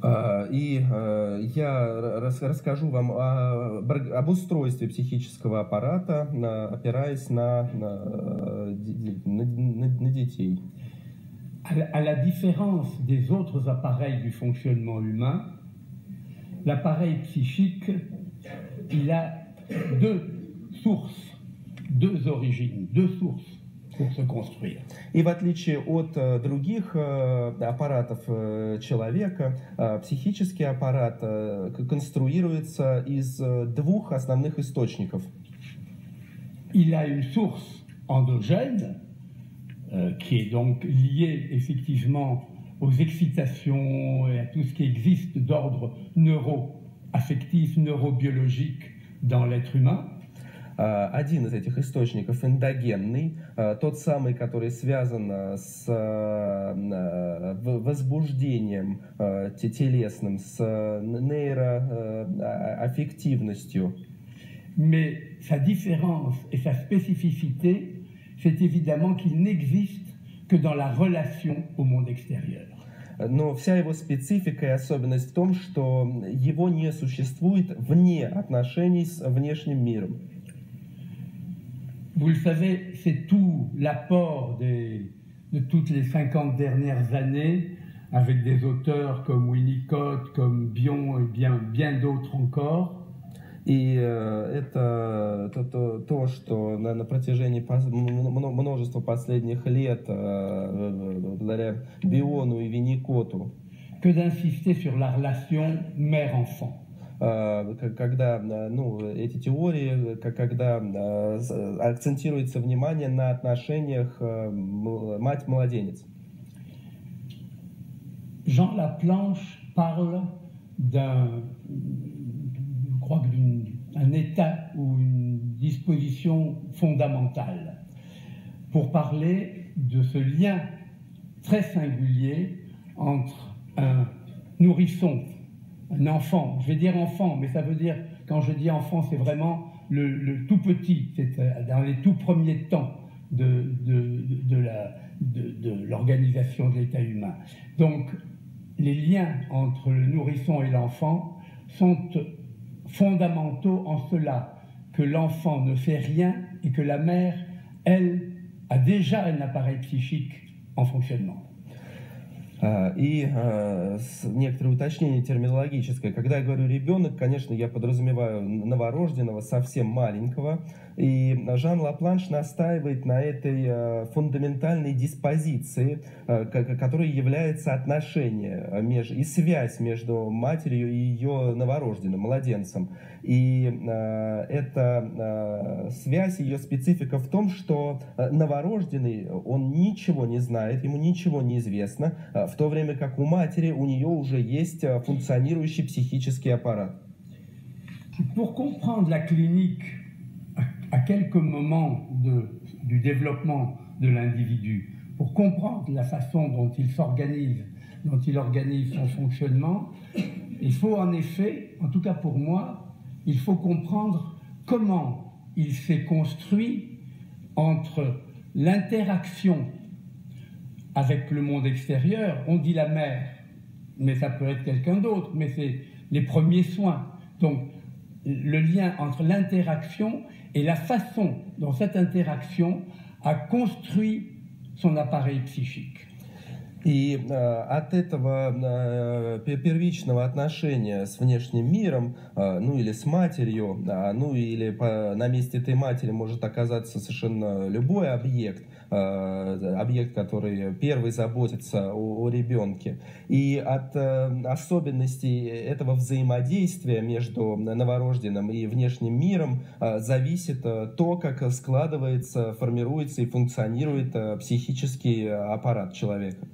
Я расскажу вам об устройстве психического аппарата, опираясь на детей. À la différence des autres appareils du fonctionnement humain, l'appareil psychique, il a deux sources, deux origines, deux sources pour se construire. И в отличие от других аппаратов человека, психический аппарат конструируется из двух основных источников. Il a une source endogène, qui est donc liée effectivement aux excitations et à tout ce qui existe d'ordre neuro-affectif, neurobiologique dans l'être humain. Один из этих источников эндогенный, тот самый, который связан с возбуждением телесным, с нейроаффективностью. Mais sa différence et sa spécificité, c'est évidemment qu'il n'existe que dans la relation au monde extérieur. Но вся его специфика и особенность в том, что его не существует вне отношений с внешним миром. Vous le savez, c'est tout l'apport de toutes les 50 dernières années, avec des auteurs comme Winnicott, comme Bion et bien d'autres encore. И это то, что на протяжении множества последних лет, благодаря Биону и Винникотту, que d'insister sur la relation mère-enfant. Когда эти теории, когда акцентируется внимание на отношениях мать-младенец. Jean Laplanche parle d'un état ou une disposition fondamentale pour parler de ce lien très singulier entre un nourrisson, un enfant, je vais dire enfant, mais ça veut dire, quand je dis enfant, c'est vraiment le tout petit, c'est dans les tout premiers temps de l'organisation de l'état humain. Donc, les liens entre le nourrisson et l'enfant sont fondamentaux en cela que l'enfant ne fait rien et que la mère, elle, a déjà un appareil psychique en fonctionnement. И некоторые уточнения терминологическое. Когда я говорю ребенок, конечно, я подразумеваю новорожденного, совсем маленького. И Жан Лапланш настаивает на этой фундаментальной диспозиции, которой является отношение и связь между матерью и ее новорожденным, младенцем. И эта связь, ее специфика в том, что новорожденный, он ничего не знает, ему ничего не известно, в то время как у матери, у нее уже есть функционирующий психический аппарат. Pour comprendre la clinique à quelques moments du développement de l'individu, pour comprendre la façon dont il s'organise, dont il organise son fonctionnement, il faut en effet, en tout cas pour moi, il faut comprendre comment il s'est construit entre l'interaction avec le monde extérieur. On dit la mère, mais ça peut être quelqu'un d'autre, mais c'est les premiers soins. Donc, le lien entre l'interaction et la façon dont cette interaction a construit son appareil psychique. И от этого первичного отношения с внешним миром, ну или с матерью, ну или на месте этой матери может оказаться совершенно любой объект, который первый заботится о ребенке. И от особенностей этого взаимодействия между новорожденным и внешним миром зависит то, как складывается, формируется и функционирует психический аппарат человека.